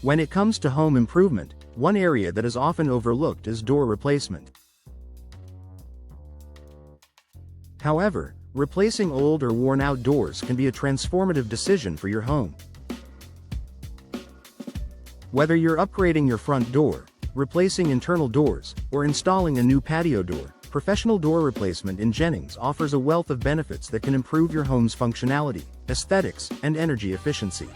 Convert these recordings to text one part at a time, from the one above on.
When it comes to home improvement, one area that is often overlooked is door replacement. However, replacing old or worn-out doors can be a transformative decision for your home. Whether you're upgrading your front door, replacing internal doors, or installing a new patio door, professional door replacement in Jennings offers a wealth of benefits that can improve your home's functionality, aesthetics, and energy efficiency.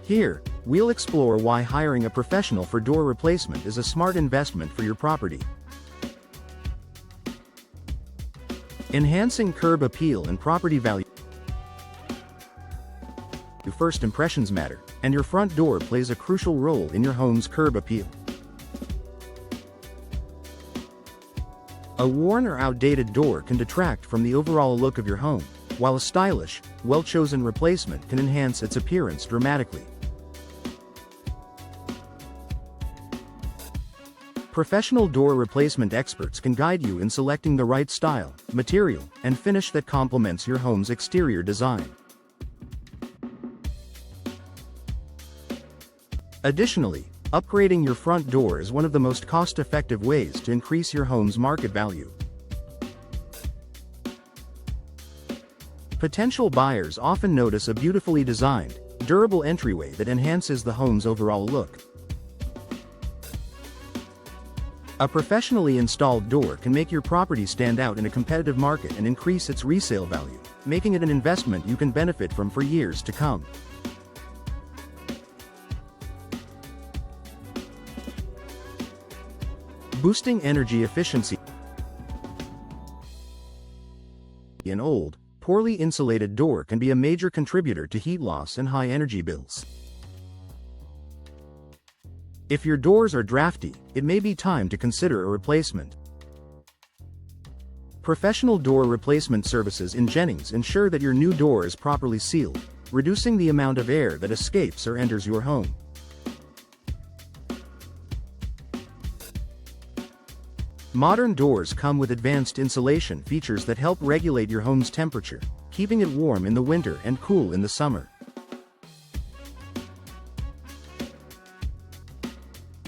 Here, we'll explore why hiring a professional for door replacement is a smart investment for your property. Enhancing curb appeal and property value. First impressions matter, and your front door plays a crucial role in your home's curb appeal. A worn or outdated door can detract from the overall look of your home, while a stylish, well-chosen replacement can enhance its appearance dramatically. Professional door replacement experts can guide you in selecting the right style, material, and finish that complements your home's exterior design. Additionally, upgrading your front door is one of the most cost-effective ways to increase your home's market value. Potential buyers often notice a beautifully designed, durable entryway that enhances the home's overall look. A professionally installed door can make your property stand out in a competitive market and increase its resale value, making it an investment you can benefit from for years to come. Boosting energy efficiency. An old, poorly insulated door can be a major contributor to heat loss and high energy bills. If your doors are drafty, it may be time to consider a replacement. Professional door replacement services in Jennings ensure that your new door is properly sealed, reducing the amount of air that escapes or enters your home. Modern doors come with advanced insulation features that help regulate your home's temperature, keeping it warm in the winter and cool in the summer.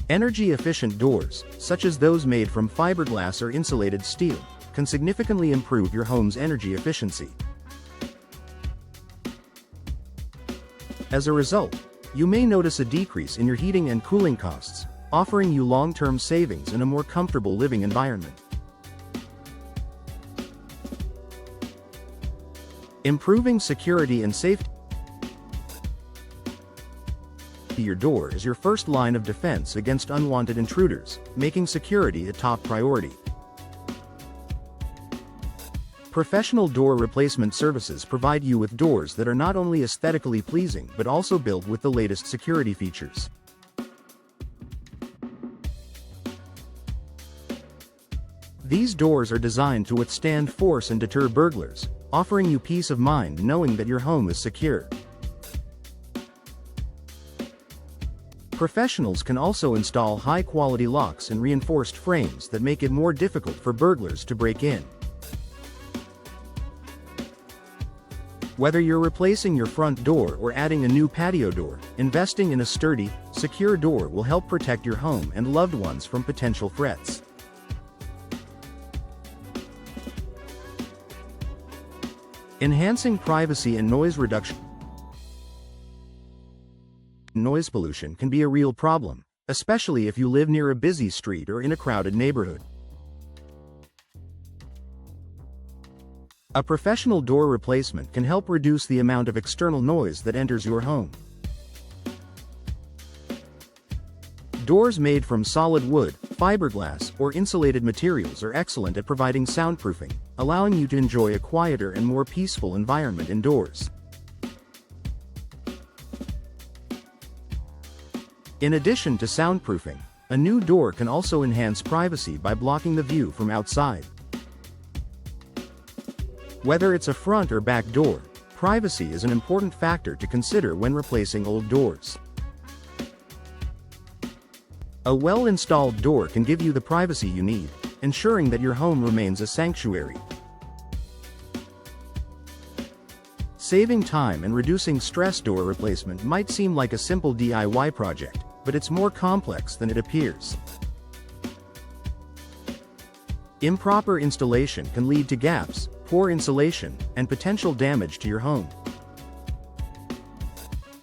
Energy-efficient doors, such as those made from fiberglass or insulated steel, can significantly improve your home's energy efficiency. As a result, you may notice a decrease in your heating and cooling costs, offering you long-term savings and a more comfortable living environment. Improving security and safety. Your door is your first line of defense against unwanted intruders, making security a top priority. Professional door replacement services provide you with doors that are not only aesthetically pleasing but also built with the latest security features. These doors are designed to withstand force and deter burglars, offering you peace of mind knowing that your home is secure. Professionals can also install high-quality locks and reinforced frames that make it more difficult for burglars to break in. Whether you're replacing your front door or adding a new patio door, investing in a sturdy, secure door will help protect your home and loved ones from potential threats. Enhancing privacy and noise reduction. Noise pollution can be a real problem, especially if you live near a busy street or in a crowded neighborhood. A professional door replacement can help reduce the amount of external noise that enters your home. Doors made from solid wood, fiberglass, or insulated materials are excellent at providing soundproofing, allowing you to enjoy a quieter and more peaceful environment indoors. In addition to soundproofing, a new door can also enhance privacy by blocking the view from outside. Whether it's a front or back door, privacy is an important factor to consider when replacing old doors. A well-installed door can give you the privacy you need, ensuring that your home remains a sanctuary. Saving time and reducing stress. Door replacement might seem like a simple DIY project, but it's more complex than it appears. Improper installation can lead to gaps, poor insulation, and potential damage to your home.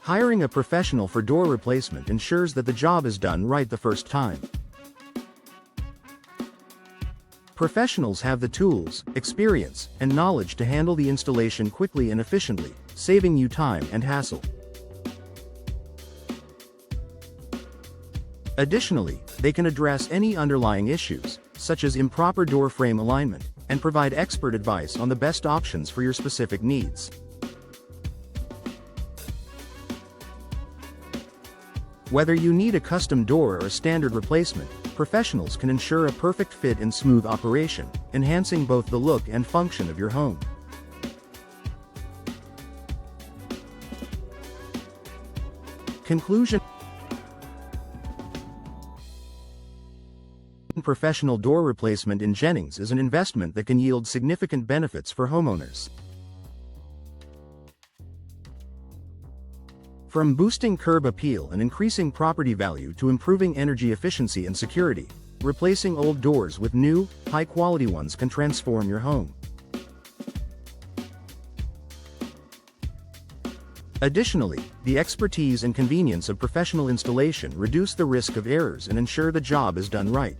Hiring a professional for door replacement ensures that the job is done right the first time. Professionals have the tools, experience, and knowledge to handle the installation quickly and efficiently, saving you time and hassle. Additionally, they can address any underlying issues, such as improper door frame alignment, and provide expert advice on the best options for your specific needs. Whether you need a custom door or a standard replacement, professionals can ensure a perfect fit and smooth operation, enhancing both the look and function of your home. Conclusion: professional door replacement in Jennings is an investment that can yield significant benefits for homeowners. From boosting curb appeal and increasing property value to improving energy efficiency and security, replacing old doors with new, high-quality ones can transform your home. Additionally, the expertise and convenience of professional installation reduce the risk of errors and ensure the job is done right.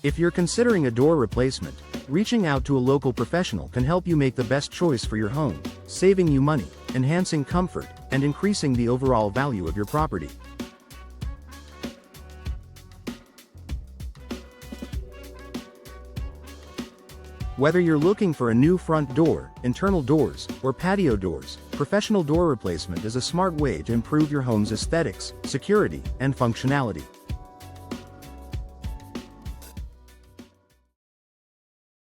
If you're considering a door replacement, reaching out to a local professional can help you make the best choice for your home, saving you money, enhancing comfort, and increasing the overall value of your property. Whether you're looking for a new front door, internal doors, or patio doors, professional door replacement is a smart way to improve your home's aesthetics, security, and functionality.